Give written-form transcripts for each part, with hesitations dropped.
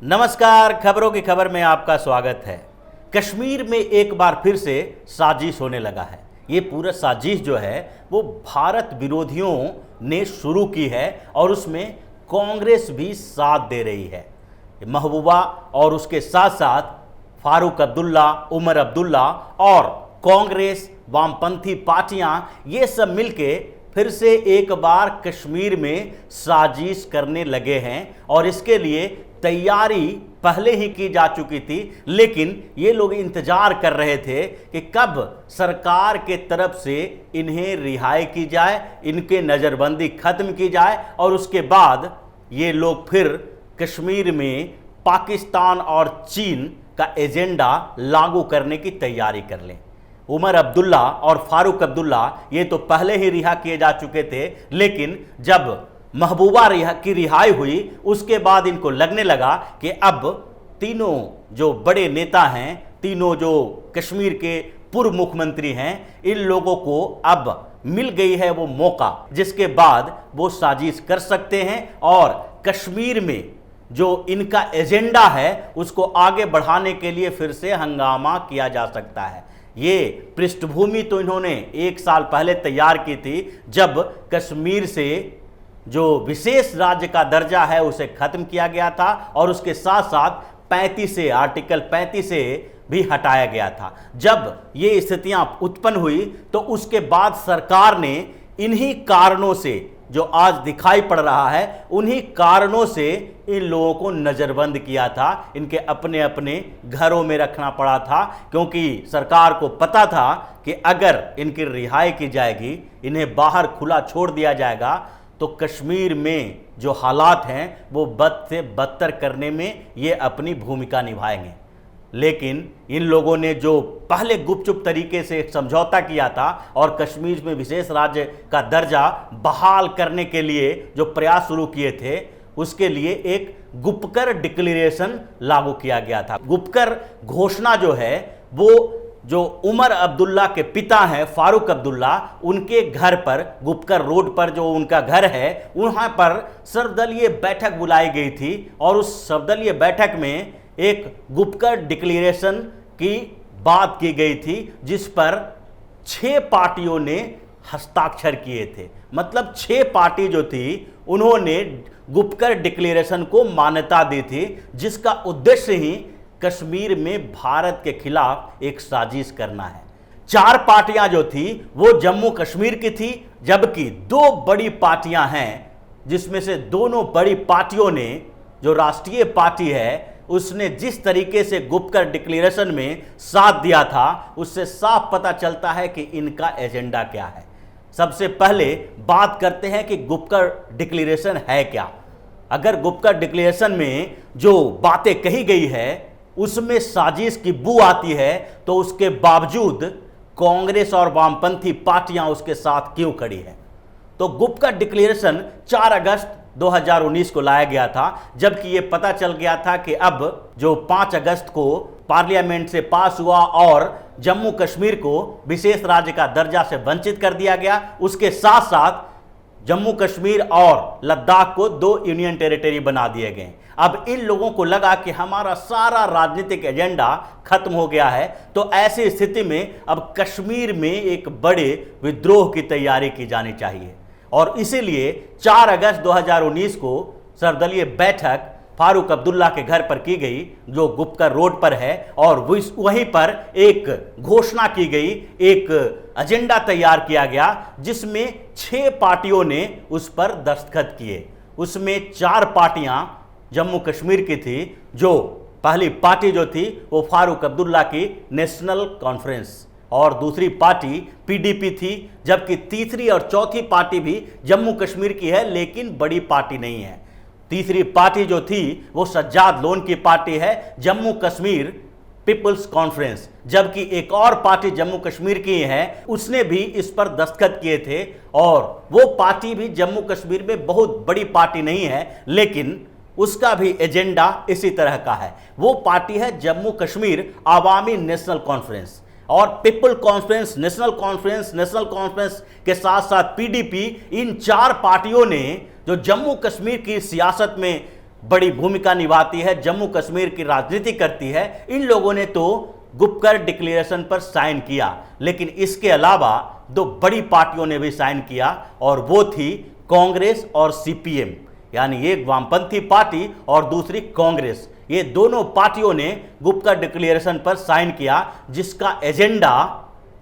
नमस्कार, खबरों की खबर में आपका स्वागत है। कश्मीर में एक बार फिर से साजिश होने लगा है। ये पूरा साजिश जो है वो भारत विरोधियों ने शुरू की है और उसमें कांग्रेस भी साथ दे रही है। महबूबा और उसके साथ साथ फारूक अब्दुल्ला, उमर अब्दुल्ला और कांग्रेस, वामपंथी पार्टियां, ये सब मिलके फिर से एक बार कश्मीर में साजिश करने लगे हैं और इसके लिए तैयारी पहले ही की जा चुकी थी। लेकिन ये लोग इंतजार कर रहे थे कि कब सरकार के तरफ से इन्हें रिहाई की जाए, इनके नज़रबंदी खत्म की जाए और उसके बाद ये लोग फिर कश्मीर में पाकिस्तान और चीन का एजेंडा लागू करने की तैयारी कर लें। उमर अब्दुल्ला और फारूक अब्दुल्ला ये तो पहले ही रिहा किए जा चुके थे, लेकिन जब महबूबा की रिहाई हुई उसके बाद इनको लगने लगा कि अब तीनों जो बड़े नेता हैं, तीनों जो कश्मीर के पूर्व मुख्यमंत्री हैं, इन लोगों को अब मिल गई है वो मौका जिसके बाद वो साजिश कर सकते हैं और कश्मीर में जो इनका एजेंडा है उसको आगे बढ़ाने के लिए फिर से हंगामा किया जा सकता है। ये पृष्ठभूमि तो इन्होंने एक साल पहले तैयार की थी, जब कश्मीर से जो विशेष राज्य का दर्जा है उसे खत्म किया गया था और उसके साथ साथ 35 से आर्टिकल 35 से भी हटाया गया था। जब ये स्थितियां उत्पन्न हुई तो उसके बाद सरकार ने इन्हीं कारणों से जो आज दिखाई पड़ रहा है, उन्हीं कारणों से इन लोगों को नज़रबंद किया था, इनके अपने अपने घरों में रखना पड़ा था, क्योंकि सरकार को पता था कि अगर इनकी रिहाई की जाएगी, इन्हें बाहर खुला छोड़ दिया जाएगा तो कश्मीर में जो हालात हैं वो बद से बदतर करने में ये अपनी भूमिका निभाएंगे। लेकिन इन लोगों ने जो पहले गुपचुप तरीके से एक समझौता किया था और कश्मीर में विशेष राज्य का दर्जा बहाल करने के लिए जो प्रयास शुरू किए थे, उसके लिए एक गुपकर डिक्लेरेशन लागू किया गया था। गुपकर घोषणा जो है वो जो उमर अब्दुल्ला के पिता हैं फारूक अब्दुल्ला, उनके घर पर गुपकर रोड पर जो उनका घर है वहाँ पर सर्वदलीय बैठक बुलाई गई थी और उस सर्वदलीय बैठक में एक गुपकर डिक्लेरेशन की बात की गई थी जिस पर 6 पार्टियों ने हस्ताक्षर किए थे। मतलब 6 पार्टी जो थी उन्होंने गुपकर डिक्लेरेशन को मान्यता दी थी, जिसका उद्देश्य ही कश्मीर में भारत के खिलाफ एक साजिश करना है। 4 पार्टियां जो थी वो जम्मू कश्मीर की थी, जबकि 2 बड़ी पार्टियां हैं जिसमें से दोनों बड़ी पार्टियों ने, जो राष्ट्रीय पार्टी है उसने जिस तरीके से गुपकर डिक्लेरेशन में साथ दिया था, उससे साफ पता चलता है कि इनका एजेंडा क्या है। सबसे पहले बात करते हैं कि गुपकर डिक्लेरेशन है क्या। अगर गुपकर डिक्लेरेशन में जो बातें कही गई है उसमें साजिश की बू आती है तो उसके बावजूद कांग्रेस और वामपंथी पार्टियां उसके साथ क्यों खड़ी है। तो गुपकर डिक्लेरेशन 4 अगस्त 2019 को लाया गया था, जबकि ये पता चल गया था कि अब जो 5 अगस्त को पार्लियामेंट से पास हुआ और जम्मू कश्मीर को विशेष राज्य का दर्जा से वंचित कर दिया गया, उसके साथ साथ जम्मू कश्मीर और लद्दाख को 2 यूनियन टेरिटरी बना दिए गए। अब इन लोगों को लगा कि हमारा सारा राजनीतिक एजेंडा खत्म हो गया है, तो ऐसी स्थिति में अब कश्मीर में एक बड़े विद्रोह की तैयारी की जानी चाहिए और इसीलिए 4 अगस्त 2019 को सर्वदलीय बैठक फारूक अब्दुल्ला के घर पर की गई, जो गुपकर रोड पर है, और वहीं पर एक घोषणा की गई, एक एजेंडा तैयार किया गया जिसमें 6 पार्टियों ने उस पर दस्तखत किए। उसमें 4 पार्टियां जम्मू कश्मीर की थी। जो पहली पार्टी जो थी वो फारूक अब्दुल्ला की नेशनल कॉन्फ्रेंस और दूसरी पार्टी पीडीपी थी, जबकि तीसरी और चौथी पार्टी भी जम्मू कश्मीर की है लेकिन बड़ी पार्टी नहीं है। तीसरी पार्टी जो थी वो सज्जाद लोन की पार्टी है, जम्मू कश्मीर पीपल्स कॉन्फ्रेंस, जबकि एक और पार्टी जम्मू कश्मीर की है, उसने भी इस पर दस्तखत किए थे और वो पार्टी भी जम्मू कश्मीर में बहुत बड़ी पार्टी नहीं है लेकिन उसका भी एजेंडा इसी तरह का है। वो पार्टी है जम्मू कश्मीर आवामी नेशनल कॉन्फ्रेंस और पीपल कॉन्फ्रेंस, नेशनल कॉन्फ्रेंस के साथ साथ पीडीपी, इन 4 पार्टियों ने जो जम्मू कश्मीर की सियासत में बड़ी भूमिका निभाती है, जम्मू कश्मीर की राजनीति करती है, इन लोगों ने तो गुपकर डिक्लेरेशन पर साइन किया। लेकिन इसके अलावा दो बड़ी पार्टियों ने भी साइन किया और वो थी कांग्रेस और सीपीएम, यानी एक वामपंथी पार्टी और दूसरी कांग्रेस। ये दोनों पार्टियों ने गुपकर डिक्लेरेशन पर साइन किया, जिसका एजेंडा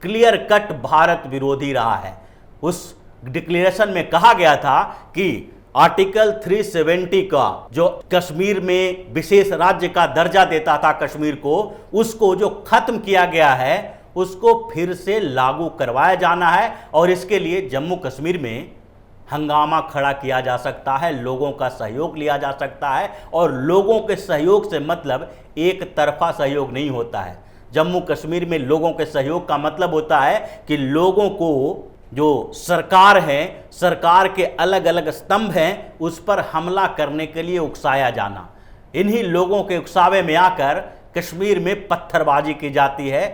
क्लियर कट भारत विरोधी रहा है। उस डिक्लेरेशन में कहा गया था कि आर्टिकल 370 का जो कश्मीर में विशेष राज्य का दर्जा देता था कश्मीर को, उसको जो खत्म किया गया है उसको फिर से लागू करवाया जाना है और इसके लिए जम्मू कश्मीर में हंगामा खड़ा किया जा सकता है, लोगों का सहयोग लिया जा सकता है। और लोगों के सहयोग से मतलब एक तरफा सहयोग नहीं होता है। जम्मू कश्मीर में लोगों के सहयोग का मतलब होता है कि लोगों को जो सरकार है, सरकार के अलग अलग स्तंभ हैं, उस पर हमला करने के लिए उकसाया जाना। इन्हीं लोगों के उकसावे में आकर कश्मीर में पत्थरबाजी की जाती है,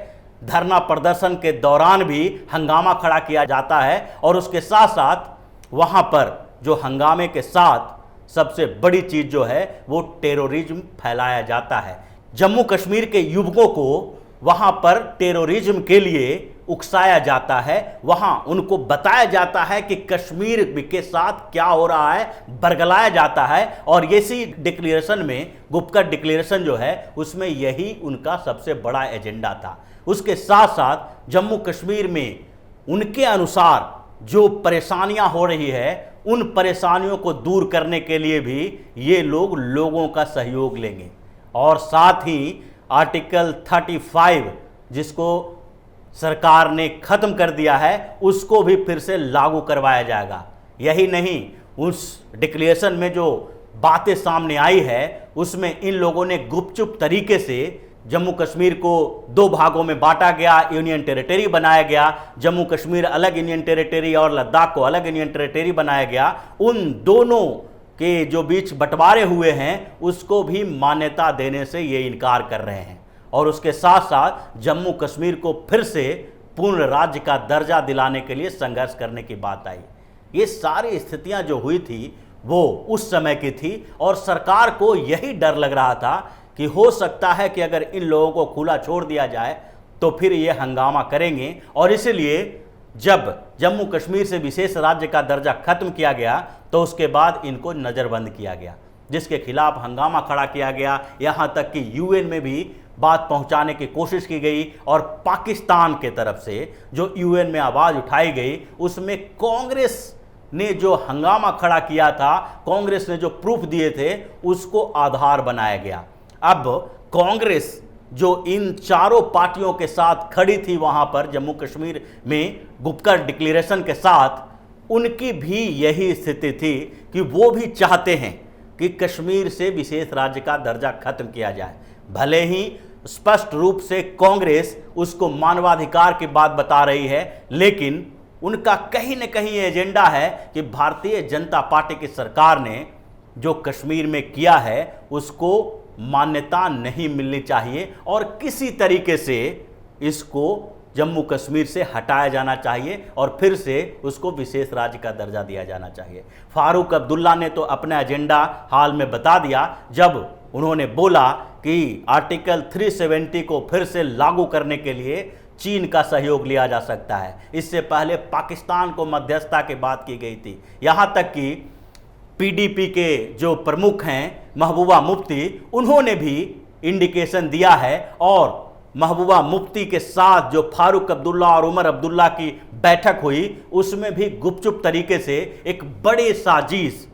धरना प्रदर्शन के दौरान भी हंगामा खड़ा किया जाता है और उसके साथ साथ वहाँ पर जो हंगामे के साथ सबसे बड़ी चीज़ जो है वो टेररिज्म फैलाया जाता है। जम्मू कश्मीर के युवकों को वहाँ पर टेररिज्म के लिए उकसाया जाता है, वहाँ उनको बताया जाता है कि कश्मीर के साथ क्या हो रहा है, बरगलाया जाता है। और इसी डिक्लेरेशन में, गुपकर डिक्लेरेशन जो है, उसमें यही उनका सबसे बड़ा एजेंडा था। उसके साथ साथ जम्मू कश्मीर में उनके अनुसार जो परेशानियां हो रही है, उन परेशानियों को दूर करने के लिए भी ये लोग लोगों का सहयोग लेंगे। और साथ ही आर्टिकल 35 जिसको सरकार ने खत्म कर दिया है, उसको भी फिर से लागू करवाया जाएगा। यही नहीं, उस डिक्लेरेशन में जो बातें सामने आई है उसमें इन लोगों ने गुपचुप तरीके से जम्मू कश्मीर को दो भागों में बांटा गया, यूनियन टेरिटरी बनाया गया, जम्मू कश्मीर अलग यूनियन टेरिटरी और लद्दाख को अलग यूनियन टेरिटरी बनाया गया। उन दोनों के जो बीच बंटवारे हुए हैं उसको भी मान्यता देने से ये इनकार कर रहे हैं। और उसके साथ साथ जम्मू कश्मीर को फिर से पूर्ण राज्य का दर्जा दिलाने के लिए संघर्ष करने की बात आई। ये सारी स्थितियां जो हुई थी वो उस समय की थी और सरकार को यही डर लग रहा था कि हो सकता है कि अगर इन लोगों को खुला छोड़ दिया जाए तो फिर ये हंगामा करेंगे। और इसलिए जब जम्मू कश्मीर से विशेष राज्य का दर्जा खत्म किया गया तो उसके बाद इनको नज़रबंद किया गया, जिसके खिलाफ हंगामा खड़ा किया गया। यहाँ तक कि यूएन में भी बात पहुँचाने की कोशिश की गई और पाकिस्तान के तरफ से जो यूएन में आवाज़ उठाई गई उसमें कांग्रेस ने जो हंगामा खड़ा किया था, कांग्रेस ने जो प्रूफ दिए थे, उसको आधार बनाया गया। अब कांग्रेस जो इन चारों पार्टियों के साथ खड़ी थी वहां पर जम्मू कश्मीर में गुपकर डिक्लेरेशन के साथ, उनकी भी यही स्थिति थी कि वो भी चाहते हैं कि कश्मीर से विशेष राज्य का दर्जा खत्म किया जाए। भले ही स्पष्ट रूप से कांग्रेस उसको मानवाधिकार की बात बता रही है, लेकिन उनका कहीं न कहीं एजेंडा है कि भारतीय जनता पार्टी की सरकार ने जो कश्मीर में किया है उसको मान्यता नहीं मिलनी चाहिए और किसी तरीके से इसको जम्मू कश्मीर से हटाया जाना चाहिए और फिर से उसको विशेष राज्य का दर्जा दिया जाना चाहिए। फारूक अब्दुल्ला ने तो अपना एजेंडा हाल में बता दिया जब उन्होंने बोला कि आर्टिकल 370 को फिर से लागू करने के लिए चीन का सहयोग लिया जा सकता है। इससे पहले पाकिस्तान को मध्यस्थता की बात की गई थी। यहाँ तक कि पीडीपी के जो प्रमुख हैं महबूबा मुफ्ती, उन्होंने भी इंडिकेशन दिया है और महबूबा मुफ्ती के साथ जो फारूक अब्दुल्ला और उमर अब्दुल्ला की बैठक हुई उसमें भी गुपचुप तरीके से एक बड़े साजिश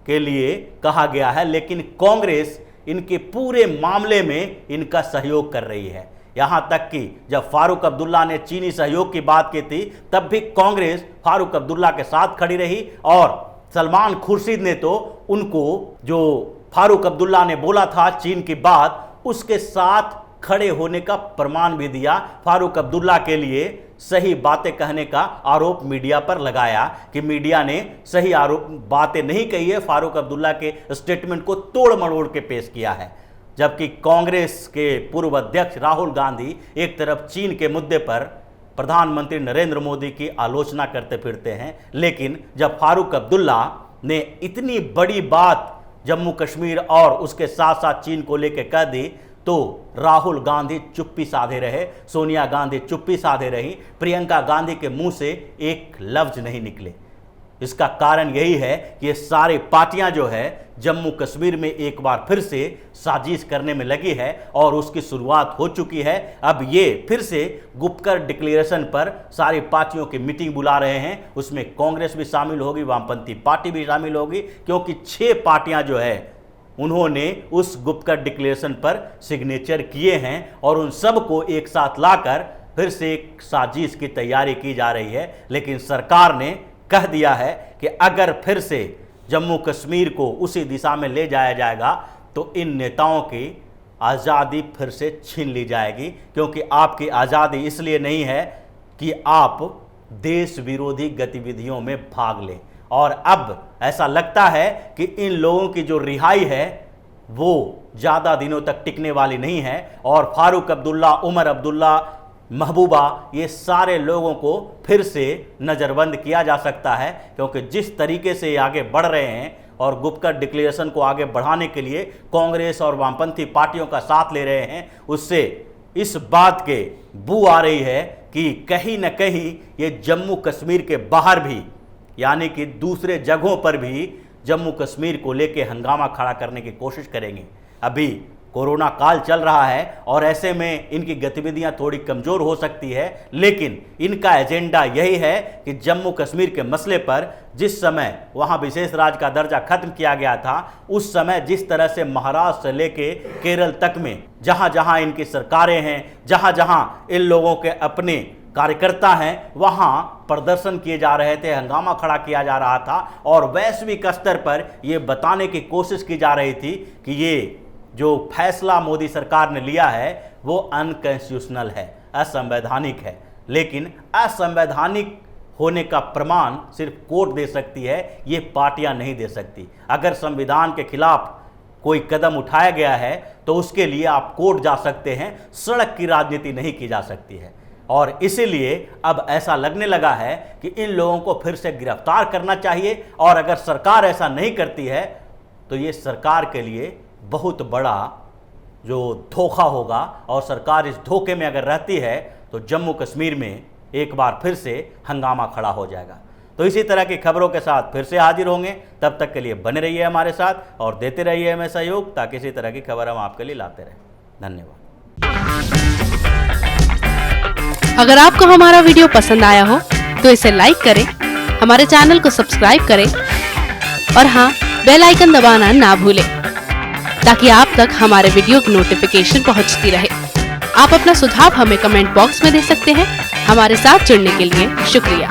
के लिए कहा गया है, लेकिन कांग्रेस इनके पूरे मामले में इनका सहयोग कर रही है। यहाँ तक कि जब फारूक अब्दुल्ला ने चीनी सहयोग की बात की थी तब भी कांग्रेस फारूक अब्दुल्ला के साथ खड़ी रही और सलमान खुर्शीद ने तो उनको जो फारूक अब्दुल्ला ने बोला था चीन की बात, उसके साथ खड़े होने का प्रमाण भी दिया। फारूक अब्दुल्ला के लिए सही बातें कहने का आरोप मीडिया पर लगाया कि मीडिया ने सही आरोप बातें नहीं कही है, फारूक अब्दुल्ला के स्टेटमेंट को तोड़ मरोड़ के पेश किया है। जबकि कांग्रेस के पूर्व अध्यक्ष राहुल गांधी एक तरफ चीन के मुद्दे पर प्रधानमंत्री नरेंद्र मोदी की आलोचना करते फिरते हैं, लेकिन जब फारूक अब्दुल्ला ने इतनी बड़ी बात जम्मू कश्मीर और उसके साथ साथ चीन को लेकर कह दी तो राहुल गांधी चुप्पी साधे रहे, सोनिया गांधी चुप्पी साधे रही, प्रियंका गांधी के मुंह से एक लफ्ज नहीं निकले। इसका कारण यही है कि ये सारी पार्टियां जो है जम्मू कश्मीर में एक बार फिर से साजिश करने में लगी है और उसकी शुरुआत हो चुकी है। अब ये फिर से गुपकर डिक्लेरेशन पर सारी पार्टियों की मीटिंग बुला रहे हैं, उसमें कांग्रेस भी शामिल होगी, वामपंथी पार्टी भी शामिल होगी, क्योंकि 6 पार्टियां जो है उन्होंने उस गुपकर डिक्लेरेशन पर सिग्नेचर किए हैं और उन सब को एक साथ लाकर फिर से एक साजिश की तैयारी की जा रही है। लेकिन सरकार ने कह दिया है कि अगर फिर से जम्मू कश्मीर को उसी दिशा में ले जाया जाएगा तो इन नेताओं की आज़ादी फिर से छीन ली जाएगी, क्योंकि आपकी आज़ादी इसलिए नहीं है कि आप देश विरोधी गतिविधियों में भाग लें। और अब ऐसा लगता है कि इन लोगों की जो रिहाई है वो ज़्यादा दिनों तक टिकने वाली नहीं है और फारूक अब्दुल्ला, उमर अब्दुल्ला, महबूबा, ये सारे लोगों को फिर से नज़रबंद किया जा सकता है, क्योंकि जिस तरीके से ये आगे बढ़ रहे हैं और गुपकर डिक्लेरेशन को आगे बढ़ाने के लिए कांग्रेस और वामपंथी पार्टियों का साथ ले रहे हैं, उससे इस बात के बू आ रही है कि कहीं न कहीं ये जम्मू कश्मीर के बाहर भी, यानी कि दूसरे जगहों पर भी जम्मू कश्मीर को लेके हंगामा खड़ा करने की कोशिश करेंगे। अभी कोरोना काल चल रहा है और ऐसे में इनकी गतिविधियां थोड़ी कमज़ोर हो सकती है, लेकिन इनका एजेंडा यही है कि जम्मू कश्मीर के मसले पर जिस समय वहां विशेष राज्य का दर्जा खत्म किया गया था, उस समय जिस तरह से महाराष्ट्र से लेके केरल तक में जहां जहां इनकी सरकारें हैं, जहां जहां इन लोगों के अपने कार्यकर्ता हैं, वहां प्रदर्शन किए जा रहे थे, हंगामा खड़ा किया जा रहा था और वैश्विक स्तर पर यह बताने की कोशिश की जा रही थी कि ये जो फैसला मोदी सरकार ने लिया है वो अनकॉन्स्टिट्यूशनल है, असंवैधानिक है। लेकिन असंवैधानिक होने का प्रमाण सिर्फ कोर्ट दे सकती है, ये पार्टियां नहीं दे सकती। अगर संविधान के खिलाफ कोई कदम उठाया गया है तो उसके लिए आप कोर्ट जा सकते हैं, सड़क की राजनीति नहीं की जा सकती है। और इसीलिए अब ऐसा लगने लगा है कि इन लोगों को फिर से गिरफ्तार करना चाहिए और अगर सरकार ऐसा नहीं करती है तो ये सरकार के लिए बहुत बड़ा जो धोखा होगा और सरकार इस धोखे में अगर रहती है तो जम्मू कश्मीर में एक बार फिर से हंगामा खड़ा हो जाएगा। तो इसी तरह की खबरों के साथ फिर से हाजिर होंगे, तब तक के लिए बने रहिए हमारे साथ और देते रहिए हमें सहयोग, ताकि इसी तरह की खबर हम आपके लिए लाते रहें। धन्यवाद। अगर आपको हमारा वीडियो पसंद आया हो तो इसे लाइक करें, हमारे चैनल को सब्सक्राइब करें और हाँ, बेल आइकन दबाना ना भूलें ताकि आप तक हमारे वीडियो की नोटिफिकेशन पहुंचती रहे। आप अपना सुझाव हमें कमेंट बॉक्स में दे सकते हैं। हमारे साथ जुड़ने के लिए शुक्रिया।